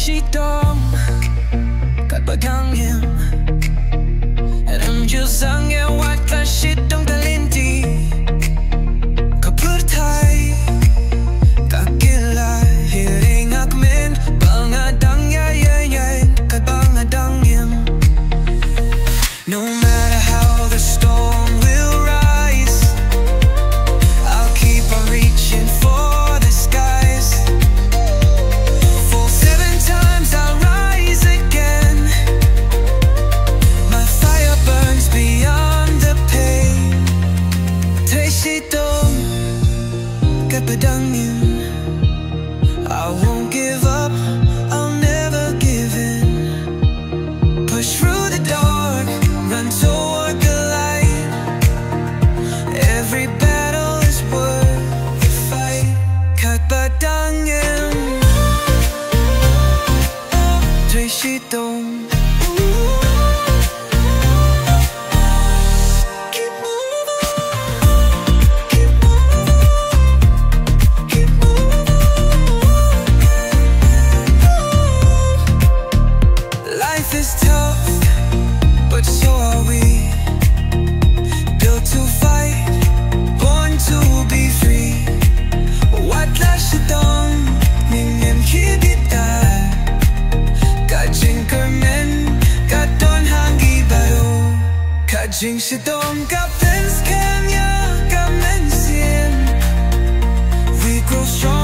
Shitom Katba Dang Im Remjuzangya watla Shitom kalinti Kapurtai Kakila hiring akmen Bangadang yayayan Katba Dang Im. No matter how the storm will rise, I'll keep on reaching for the skies. For 7 times I'll rise again. My fire burns beyond the pain. Treishitom Katba Dang Im. I won't give up, I'll never give in. Push through the dark, run toward the light. Every battle is worth the fight. Katba Dang Im. Treishitom. Keep moving, keep moving, keep moving. Life is tough, but so are we. Built to fight, born to be free. Watla Shitom Ningem kibita Kajing kermen Katon hangi baro Kajing Shitom kapens kenya kamensim. We grow strong